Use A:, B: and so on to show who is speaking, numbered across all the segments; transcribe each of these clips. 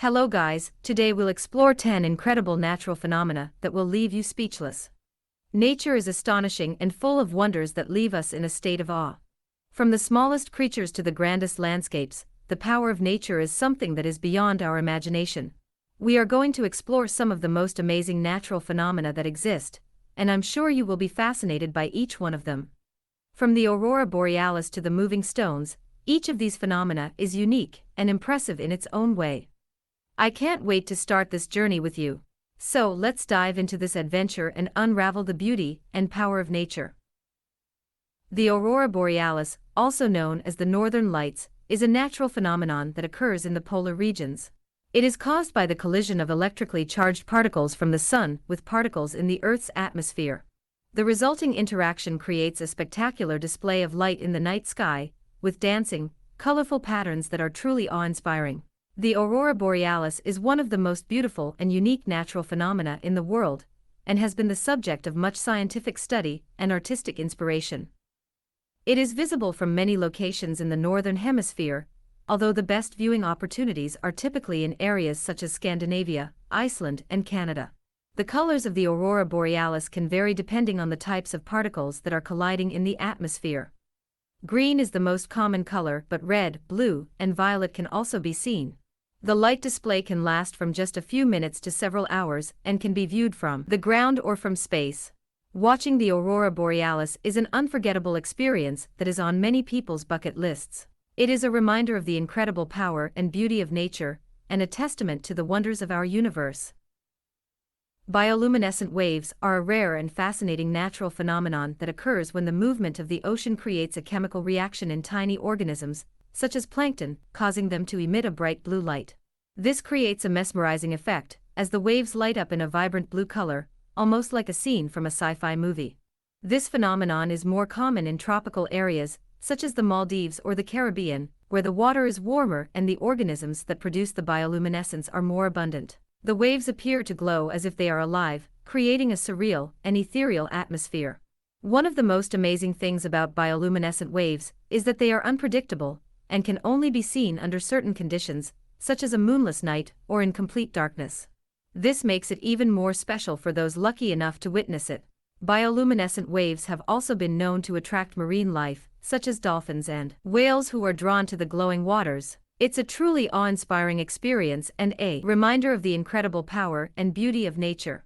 A: Hello guys, today we'll explore 10 incredible natural phenomena that will leave you speechless. Nature is astonishing and full of wonders that leave us in a state of awe. From the smallest creatures to the grandest landscapes, the power of nature is something that is beyond our imagination. We are going to explore some of the most amazing natural phenomena that exist, and I'm sure you will be fascinated by each one of them. From the Aurora Borealis to the moving stones, each of these phenomena is unique and impressive in its own way. I can't wait to start this journey with you. So let's dive into this adventure and unravel the beauty and power of nature. The Aurora Borealis, also known as the Northern Lights, is a natural phenomenon that occurs in the polar regions. It is caused by the collision of electrically charged particles from the sun with particles in the Earth's atmosphere. The resulting interaction creates a spectacular display of light in the night sky, with dancing, colorful patterns that are truly awe-inspiring. The Aurora Borealis is one of the most beautiful and unique natural phenomena in the world, and has been the subject of much scientific study and artistic inspiration. It is visible from many locations in the Northern Hemisphere, although the best viewing opportunities are typically in areas such as Scandinavia, Iceland, and Canada. The colors of the Aurora Borealis can vary depending on the types of particles that are colliding in the atmosphere. Green is the most common color, but red, blue, and violet can also be seen. The light display can last from just a few minutes to several hours and can be viewed from the ground or from space. Watching the Aurora Borealis is an unforgettable experience that is on many people's bucket lists. It is a reminder of the incredible power and beauty of nature, and a testament to the wonders of our universe. Bioluminescent waves are a rare and fascinating natural phenomenon that occurs when the movement of the ocean creates a chemical reaction in tiny organisms, such as plankton, causing them to emit a bright blue light. This creates a mesmerizing effect, as the waves light up in a vibrant blue color, almost like a scene from a sci-fi movie. This phenomenon is more common in tropical areas, such as the Maldives or the Caribbean, where the water is warmer and the organisms that produce the bioluminescence are more abundant. The waves appear to glow as if they are alive, creating a surreal and ethereal atmosphere. One of the most amazing things about bioluminescent waves is that they are unpredictable, and can only be seen under certain conditions, such as a moonless night or in complete darkness. This makes it even more special for those lucky enough to witness it. Bioluminescent waves have also been known to attract marine life, such as dolphins and whales who are drawn to the glowing waters. It's a truly awe-inspiring experience and a reminder of the incredible power and beauty of nature.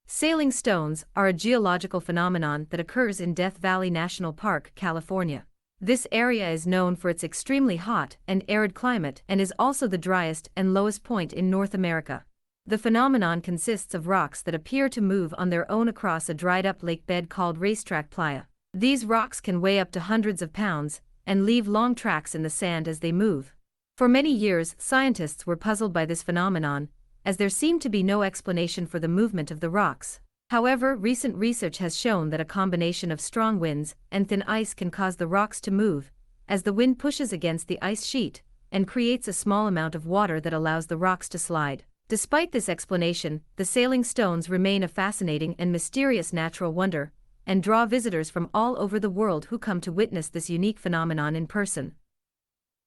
A: Sailing stones are a geological phenomenon that occurs in Death Valley National Park, California. This area is known for its extremely hot and arid climate and is also the driest and lowest point in North America. The phenomenon consists of rocks that appear to move on their own across a dried-up lake bed called racetrack playa. These rocks can weigh up to hundreds of pounds and leave long tracks in the sand as they move. For many years, scientists were puzzled by this phenomenon, as there seemed to be no explanation for the movement of the rocks. However, recent research has shown that a combination of strong winds and thin ice can cause the rocks to move, as the wind pushes against the ice sheet and creates a small amount of water that allows the rocks to slide. Despite this explanation, the sailing stones remain a fascinating and mysterious natural wonder, and draw visitors from all over the world who come to witness this unique phenomenon in person.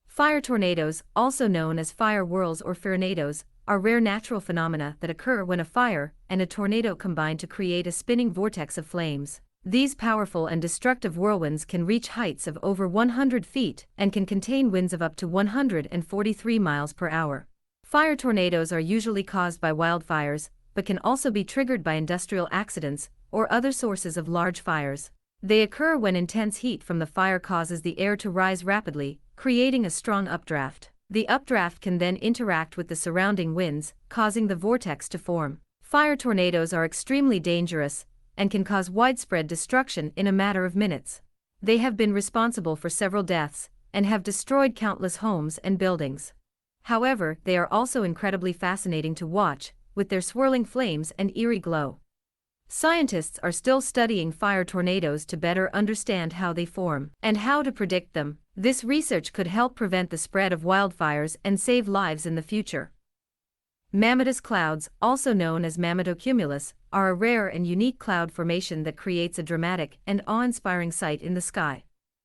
A: Fire tornadoes, also known as fire whirls or tornadoes, are rare natural phenomena that occur when a fire and a tornado combine to create a spinning vortex of flames. These powerful and destructive whirlwinds can reach heights of over 100 feet and can contain winds of up to 143 miles per hour. Fire tornadoes are usually caused by wildfires, but can also be triggered by industrial accidents or other sources of large fires. They occur when intense heat from the fire causes the air to rise rapidly, creating a strong updraft. The updraft can then interact with the surrounding winds, causing the vortex to form. Fire tornadoes are extremely dangerous and can cause widespread destruction in a matter of minutes. They have been responsible for several deaths and have destroyed countless homes and buildings. However, they are also incredibly fascinating to watch, with their swirling flames and eerie glow. Scientists are still studying fire tornadoes to better understand how they form and how to predict them. This research could help prevent the spread of wildfires and save lives in the future. Mammatus clouds, also known as mammutocumulus, are a rare and unique cloud formation that creates a dramatic and awe-inspiring sight in the sky.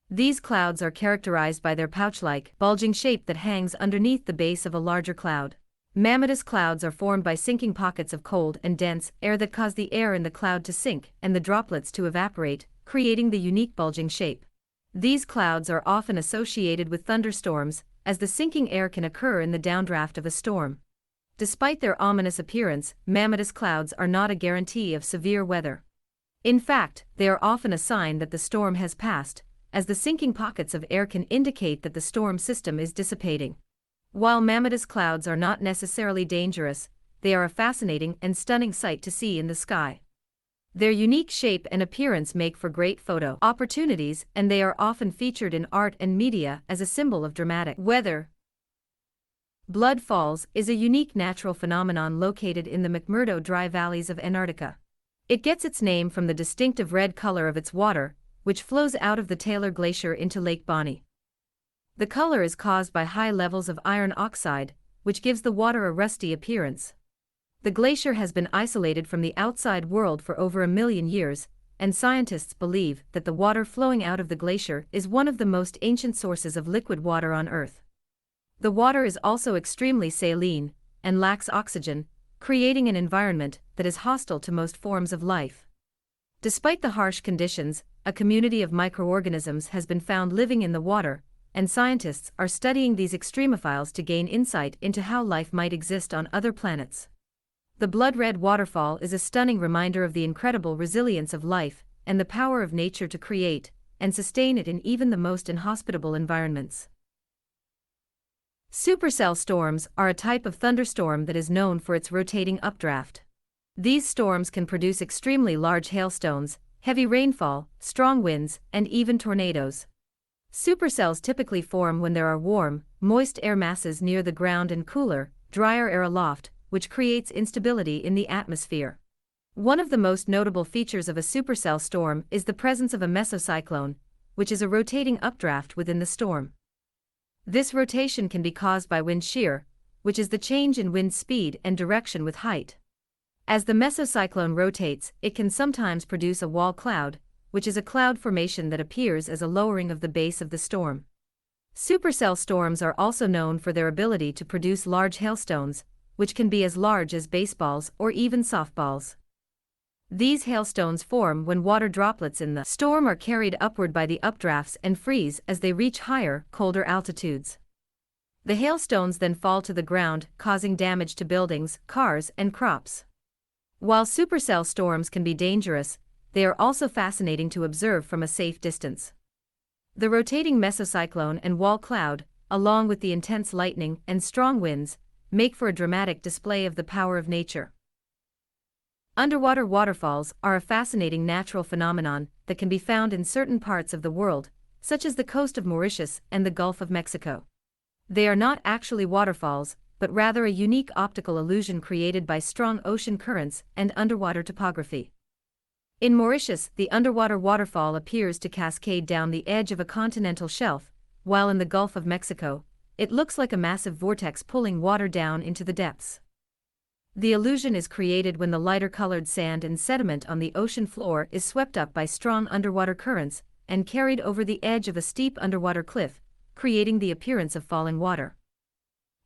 A: These clouds are characterized by their pouch-like, bulging shape that hangs underneath the base of a larger cloud. Mammatus clouds are formed by sinking pockets of cold and dense air that cause the air in the cloud to sink and the droplets to evaporate, creating the unique bulging shape. These clouds are often associated with thunderstorms, as the sinking air can occur in the downdraft of a storm. Despite their ominous appearance, mammatus clouds are not a guarantee of severe weather. In fact, they are often a sign that the storm has passed, as the sinking pockets of air can indicate that the storm system is dissipating. While mammatus clouds are not necessarily dangerous, they are a fascinating and stunning sight to see in the sky. Their unique shape and appearance make for great photo opportunities, and they are often featured in art and media as a symbol of dramatic weather. Blood falls is a unique natural phenomenon located in the McMurdo dry valleys of Antarctica. It gets its name from the distinctive red color of its water, which flows out of the Taylor Glacier into Lake Bonny. The color is caused by high levels of iron oxide, which gives the water a rusty appearance. The glacier has been isolated from the outside world for over 1 million years, and scientists believe that the water flowing out of the glacier is one of the most ancient sources of liquid water on Earth. The water is also extremely saline and lacks oxygen, creating an environment that is hostile to most forms of life. Despite the harsh conditions, a community of microorganisms has been found living in the water, and scientists are studying these extremophiles to gain insight into how life might exist on other planets. The blood-red waterfall is a stunning reminder of the incredible resilience of life and the power of nature to create and sustain it in even the most inhospitable environments. Supercell storms are a type of thunderstorm that is known for its rotating updraft. These storms can produce extremely large hailstones, heavy rainfall, strong winds, and even tornadoes. Supercells typically form when there are warm, moist air masses near the ground and cooler, drier air aloft, which creates instability in the atmosphere. One of the most notable features of a supercell storm is the presence of a mesocyclone, which is a rotating updraft within the storm. This rotation can be caused by wind shear, which is the change in wind speed and direction with height. As the mesocyclone rotates, it can sometimes produce a wall cloud, which is a cloud formation that appears as a lowering of the base of the storm. Supercell storms are also known for their ability to produce large hailstones, which can be as large as baseballs or even softballs. These hailstones form when water droplets in the storm are carried upward by the updrafts and freeze as they reach higher, colder altitudes. The hailstones then fall to the ground, causing damage to buildings, cars, and crops. While supercell storms can be dangerous, they are also fascinating to observe from a safe distance. The rotating mesocyclone and wall cloud, along with the intense lightning and strong winds, make for a dramatic display of the power of nature. Underwater waterfalls are a fascinating natural phenomenon that can be found in certain parts of the world, such as the coast of Mauritius and the Gulf of Mexico. They are not actually waterfalls, but rather a unique optical illusion created by strong ocean currents and underwater topography. In Mauritius, the underwater waterfall appears to cascade down the edge of a continental shelf, while in the Gulf of Mexico, it looks like a massive vortex pulling water down into the depths. The illusion is created when the lighter-colored sand and sediment on the ocean floor is swept up by strong underwater currents and carried over the edge of a steep underwater cliff, creating the appearance of falling water.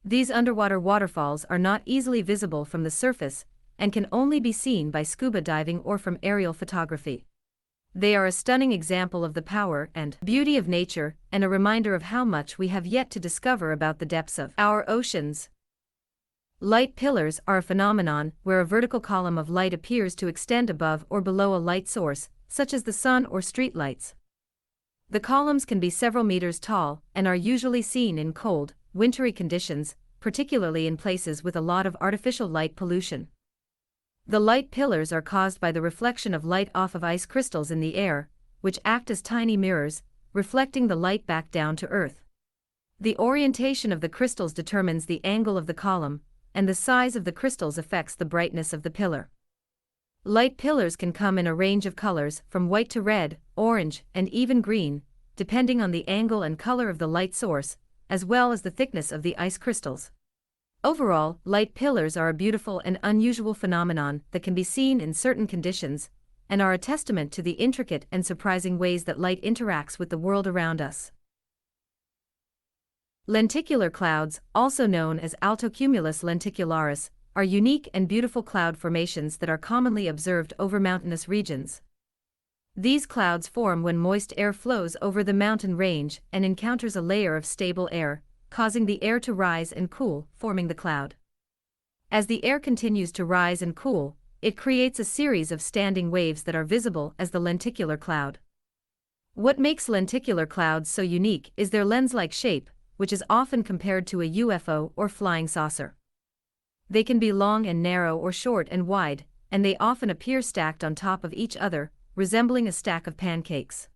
A: These underwater waterfalls are not easily visible from the surface and can only be seen by scuba diving or from aerial photography. They are a stunning example of the power and beauty of nature and a reminder of how much we have yet to discover about the depths of our oceans. Light pillars are a phenomenon where a vertical column of light appears to extend above or below a light source, such as the sun or street lights. The columns can be several meters tall and are usually seen in cold, wintry conditions, particularly in places with a lot of artificial light pollution. The light pillars are caused by the reflection of light off of ice crystals in the air, which act as tiny mirrors, reflecting the light back down to Earth. The orientation of the crystals determines the angle of the column, and the size of the crystals affects the brightness of the pillar. Light pillars can come in a range of colors from white to red, orange, and even green, depending on the angle and color of the light source, as well as the thickness of the ice crystals. Overall, light pillars are a beautiful and unusual phenomenon that can be seen in certain conditions, and are a testament to the intricate and surprising ways that light interacts with the world around us. Lenticular clouds, also known as altocumulus lenticularis, are unique and beautiful cloud formations that are commonly observed over mountainous regions. These clouds form when moist air flows over the mountain range and encounters a layer of stable air, causing the air to rise and cool, forming the cloud. As the air continues to rise and cool, it creates a series of standing waves that are visible as the lenticular cloud. What makes lenticular clouds so unique is their lens-like shape, which is often compared to a UFO or flying saucer. They can be long and narrow or short and wide, and they often appear stacked on top of each other, resembling a stack of pancakes.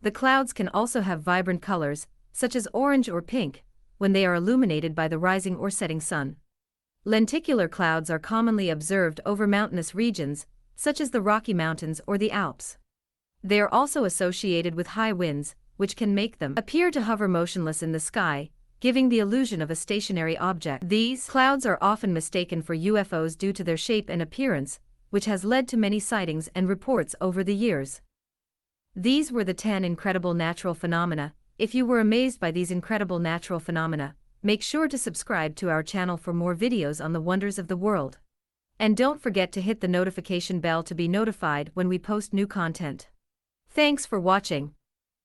A: The clouds can also have vibrant colors, such as orange or pink, when they are illuminated by the rising or setting sun. Lenticular clouds are commonly observed over mountainous regions, such as the Rocky Mountains or the Alps. They are also associated with high winds, which can make them appear to hover motionless in the sky, giving the illusion of a stationary object. These clouds are often mistaken for UFOs due to their shape and appearance, which has led to many sightings and reports over the years. These were the 10 incredible natural phenomena. If you were amazed by these incredible natural phenomena, make sure to subscribe to our channel for more videos on the wonders of the world. And don't forget to hit the notification bell to be notified when we post new content. Thanks for watching.